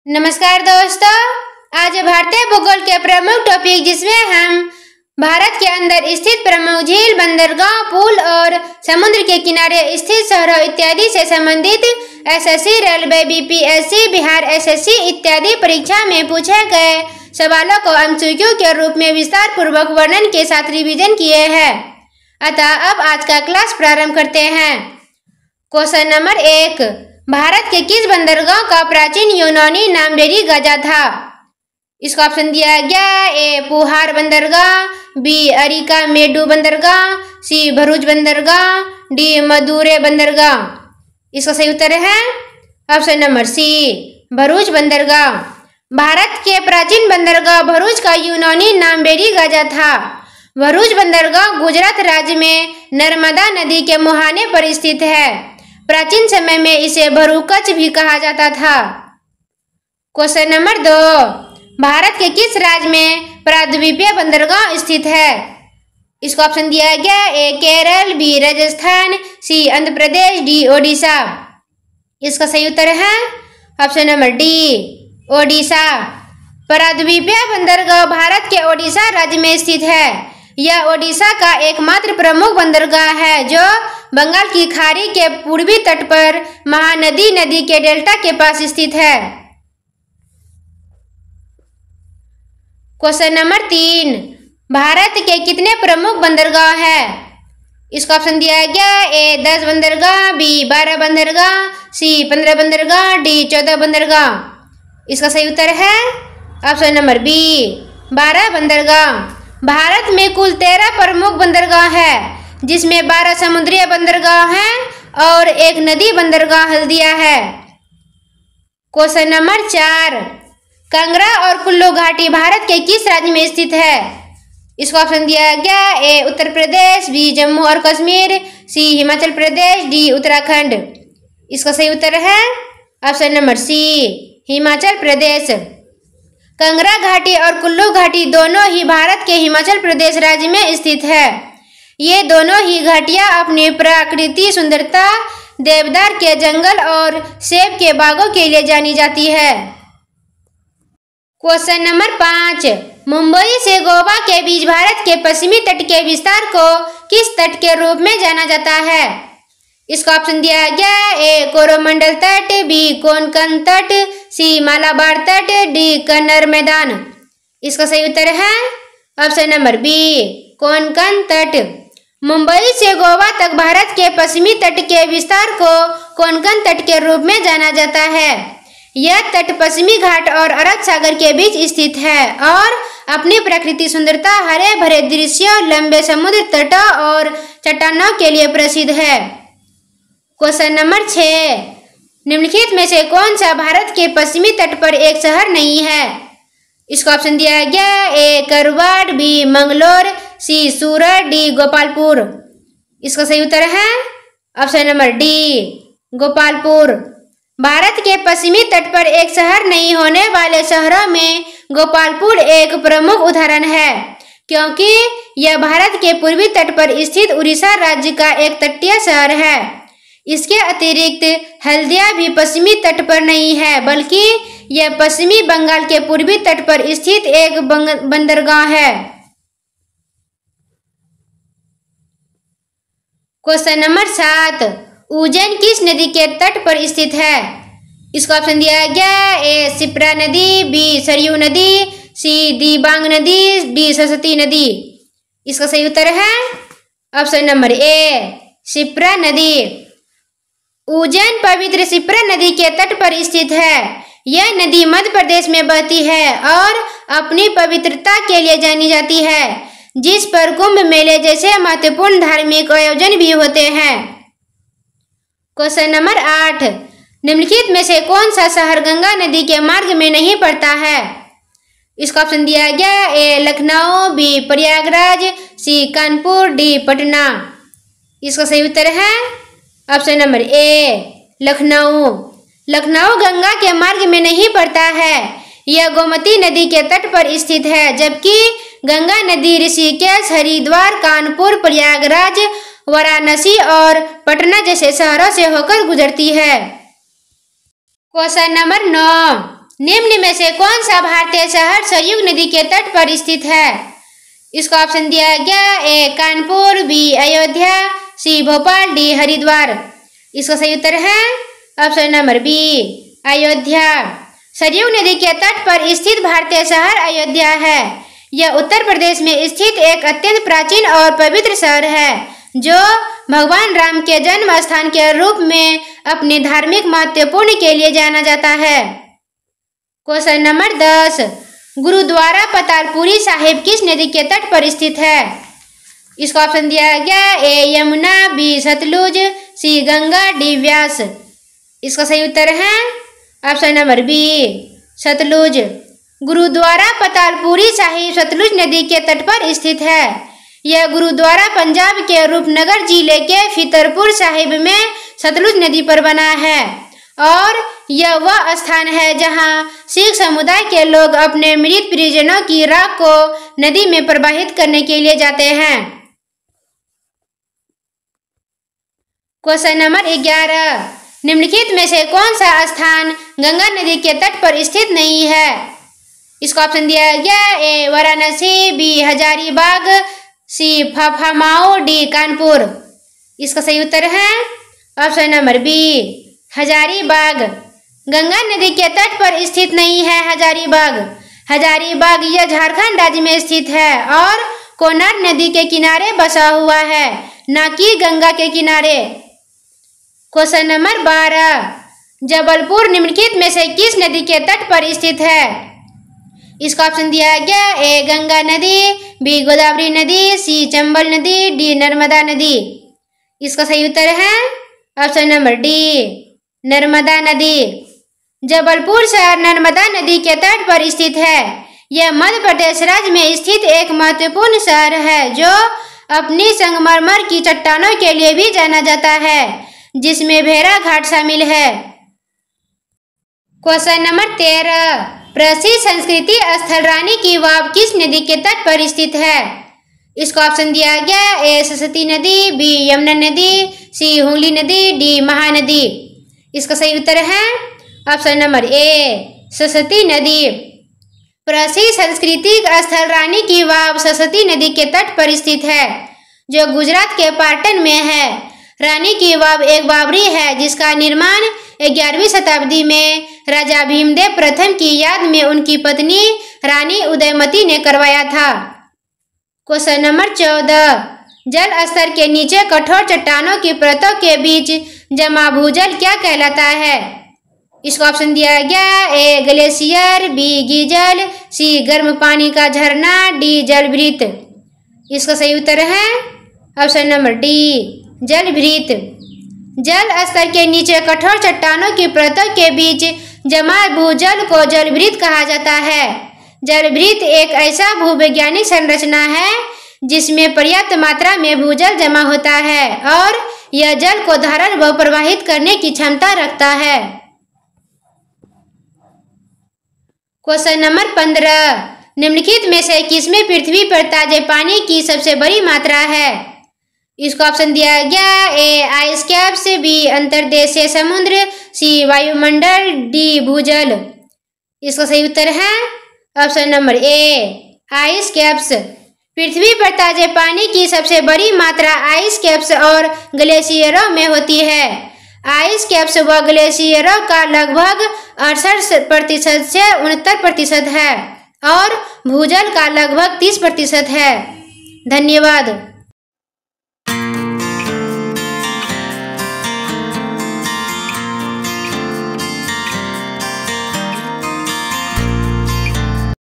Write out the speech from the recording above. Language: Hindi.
नमस्कार दोस्तों, आज भारतीय भूगोल के प्रमुख टॉपिक जिसमें हम भारत के अंदर स्थित प्रमुख झील, बंदरगाह, पुल और समुद्र के किनारे स्थित शहरों इत्यादि से संबंधित SSC, railway, BPSC, Bihar SSC इत्यादि परीक्षा में पूछे गए सवालों को एमसीक्यू के रूप में विस्तार पूर्वक वर्णन के साथ रिवीजन किए हैं। अतः अब आज का क्लास प्रारंभ करते हैं। क्वेश्चन नंबर 1, भारत के किस बंदरगाह का प्राचीन यूनानी नाम डेरी गाजा था? इसका ऑप्शन दिया गया ए पुहार बंदरगाह, बी अरिका मेडू बंदरगाह, सी भरूच बंदरगाह, डी मदुरै बंदरगाह। इसका सही उत्तर है ऑप्शन नंबर सी भरूच बंदरगाह। भारत के प्राचीन बंदरगाह भरूच का यूनानी नाम डेरी गाजा था। भरूच बंदरगाह गुजरात राज्य में नर्मदा नदी के मुहाने पर स्थित है। प्राचीन समय में इसे भरूकच भी कहा जाता था। क्वेश्चन नंबर 2, भारत के किस राज्य में प्रायद्वीपीय बंदरगाह स्थित है? इसको ऑप्शन दिया गया ए केरल, बी राजस्थान, सी आंध्र प्रदेश, डी ओडिशा। इसका सही उत्तर है ऑप्शन नंबर डी ओडिशा। प्रायद्वीपीय बंदरगाह भारत के ओडिशा राज्य में स्थित है। यह ओडिशा का एकमात्र प्रमुख बंदरगाह है जो बंगाल की खाड़ी के पूर्वी तट पर महानदी नदी के डेल्टा के पास स्थित है। क्वेश्चन नंबर 3, भारत के कितने प्रमुख बंदरगाह है? इसका ऑप्शन दिया गया ए 10 बंदरगाह, बी 12 बंदरगाह, सी 15 बंदरगाह, डी 14 बंदरगाह। इसका सही उत्तर है ऑप्शन नंबर बी 12 बंदरगाह। भारत में कुल 13 प्रमुख बंदरगाह है, जिसमें 12 समुद्री बंदरगाह हैं और एक नदी बंदरगाह हल्दिया है। क्वेश्चन नंबर 4, कांगड़ा और कुल्लू घाटी भारत के किस राज्य में स्थित है? इसको ऑप्शन दिया गया ए उत्तर प्रदेश, बी जम्मू और कश्मीर, सी हिमाचल प्रदेश, डी उत्तराखंड। इसका सही उत्तर है option number C Himachal Pradesh. Kangra घाटी और कुल्लू घाटी दोनों ही भारत के हिमाचल प्रदेश राज्य में स्थित है। ये दोनों ही घाटियां अपनी प्राकृतिक सुंदरता, देवदार के जंगल और सेब के बागों के लिए जानी जाती है। क्वेश्चन नंबर 5, मुंबई से गोवा के बीच भारत के पश्चिमी तट के विस्तार को किस तट के रूप में जाना जाता है? इसका ऑप्शन दिया गया ए कोरोमंडल तट, बी कोंकण तट, सी मालाबार तट, डी कन्नर मैदान। इसका सही उत्तर है ऑप्शन नंबर बी कोंकण तट। मुंबई से गोवा तक भारत के पश्चिमी तट के विस्तार को कोंकण तट के रूप में जाना जाता है। यह तट पश्चिमी घाट और अरब सागर के बीच स्थित है और अपनी प्राकृतिक सुंदरता, हरे भरे दृश्यों, लंबे समुद्र तटों और चट्टानों के लिए प्रसिद्ध है। क्वेश्चन नंबर 6, निम्नलिखित में से कौन सा भारत के पश्चिमी तट पर एक शहर नहीं है? इसका ऑप्शन दिया गया ए करवाड़, बी मंगलोर, सी सूरत, डी गोपालपुर। इसका सही उत्तर है option number D Gopalpur. Bharat के पश्चिमी तट पर एक शहर नहीं होने वाले शहरों में गोपालपुर एक प्रमुख उदाहरण है, क्योंकि यह भारत के पूर्वी तट पर स्थित उड़ीसा राज्य का एक तटीय शहर है। इसके अतिरिक्त हल्दिया भी पश्चिमी तट पर नहीं है, बल्कि यह पश्चिमी बंगाल के पूर्वी तट पर स्थित एक बंदरगाह है। क्वेश्चन नंबर 7, उज्जैन किस नदी के तट पर स्थित है? इसका ऑप्शन दिया गया ए शिप्रा नदी, बी सरयू नदी, सी दिबांग नदी, डी सरस्वती नदी। इसका सही उत्तर है ऑप्शन नंबर ए शिप्रा नदी। उज्जैन पवित्र शिप्रा नदी के तट पर स्थित है। यह नदी मध्य प्रदेश में बहती है और अपनी पवित्रता के लिए जानी जाती है, जिस पर कुंभ मेले जैसे महत्वपूर्ण धार्मिक आयोजन भी होते हैं। क्वेश्चन नंबर 8, निम्नलिखित में से कौन सा शहर गंगा नदी के मार्ग में नहीं पड़ता है? इसका ऑप्शन दिया गया ए लखनऊ, बी प्रयागराज, सी कानपुर, डी पटना। इसका सही उत्तर है ऑप्शन नंबर ए लखनऊ। लखनऊ गंगा के मार्ग में नहीं पड़ता है। यह गोमती नदी के तट पर स्थित है, जबकि गंगा नदी ऋषिकेश, हरिद्वार, कानपुर, प्रयागराज, वाराणसी और पटना जैसे शहरों से होकर गुजरती है। क्वेश्चन नंबर 9, निम्न में से कौन सा भारतीय शहर सरयू नदी के तट पर स्थित है? इसका ऑप्शन दिया गया A Kanpur, B Ayodhya, C Bhopal, D Haridwar. इसका सही उत्तर है option number B Ayodhya. Saryu नदी के तट पर स्थित भारतीय शहर अयोध्या है। यह उत्तर प्रदेश में स्थित एक अत्यंत प्राचीन और पवित्र शहर है जो भगवान राम के जन्म स्थान के रूप में अपने धार्मिक महत्वपूर्ण के लिए जाना जाता है। क्वेश्चन नंबर 10, गुरुद्वारा पतालपुरी साहिब किस नदी के तट पर स्थित है? इसका ऑप्शन दिया गया A Yamuna, B Sutlej, C Ganga, D Beas. इसका सही उत्तर है option number B Sutlej. Gurudwara Patalpuri Sahib Sutlej नदी के तट पर स्थित है। यह गुरुद्वारा पंजाब के रूपनगर जिले के फतेहपुर साहिब में सतलुज नदी पर बना है और यह वह स्थान है जहां सिख समुदाय के लोग अपने मृत परिजनों की राख को नदी में प्रवाहित करने के लिए जाते हैं। क्वेश्चन नंबर 11, निम्नलिखित में से कौन सा स्थान गंगा नदी के तट पर स्थित नहीं है? इसका ऑप्शन दिया गया A Varanasi, B Hazaribagh, C Phaphamau, D Kanpur. इसका सही उत्तर है option number B Hazaribagh. Ganga नदी के तट पर स्थित नहीं है हजारीबाग। हजारीबाग यह झारखंड राज्य में स्थित है और कोनार नदी के किनारे बसा हुआ है, न कि गंगा के किनारे। क्वेश्चन नंबर 12, जबलपुर निम्नलिखित में से किस नदी के तट पर स्थित है? इसका ऑप्शन दिया गया ए गंगा नदी, बी गोदावरी नदी, सी चंबल नदी, डी नर्मदा नदी। इसका सही उत्तर है ऑप्शन नंबर डी नर्मदा नदी। जबलपुर शहर नर्मदा नदी के तट पर स्थित है। यह मध्य प्रदेश राज्य में स्थित एक महत्वपूर्ण शहर है जो अपनी संगमरमर की चट्टानों के लिए भी जाना जाता है, जिसमें भेड़ा घाट शामिल है। क्वेश्चन नंबर 13, प्रसिद्ध संस्कृति स्थल रानी की वाव किस नदी के तट पर स्थित है? इसका ऑप्शन दिया गया ए सरस्वती नदी, बी यमुना नदी, सी हुगली नदी, डी महानदी। इसका सही उत्तर है ऑप्शन नंबर ए सरस्वती नदी। प्रसिद्ध सांस्कृतिक स्थल रानी की वाव सरस्वती नदी के तट पर स्थित है जो गुजरात के पाटन में है। रानी की वाव एक बावड़ी है जिसका निर्माण 11वीं शताब्दी में राजा भीमदेव प्रथम की याद में उनकी पत्नी रानी उदयमती ने करवाया था। क्वेश्चन नंबर 14, जल स्तर के नीचे कठोर चट्टानों की परतों के बीच जमा भूजल क्या कहलाता है? इसका ऑप्शन दिया गया ए ग्लेशियर, बी गीजल, सी गर्म पानी का झरना, डी जलभृत। इसका सही उत्तर है ऑप्शन नंबर डी जलभृत। जल स्तर के नीचे कठोर चट्टानों की परतों के बीच जमा भूजल को जलभृत कहा जाता है। जलभृत एक ऐसा भूवैज्ञानिक संरचना है जिसमें पर्याप्त मात्रा में भूजल जमा होता है और यह जल को धारण व प्रवाहित करने की क्षमता रखता है। क्वेश्चन नंबर 15, निम्नलिखित में से किसमें पृथ्वी पर ताजे पानी की सबसे बड़ी मात्रा है? इसका ऑप्शन दिया गया ए आइस कैप्स, बी अंतर्देशीय समुद्र, सी वायुमंडल, डी भूजल। इसका सही उत्तर है option number A ice caps. पृथ्वी पर ताजे पानी की सबसे बड़ी मात्रा आइस कैप्स और ग्लेशियरों में होती है। आइस कैप्स व ग्लेशियरों का लगभग 68% से 69% है और भूजल का लगभग 30% है। धन्यवाद।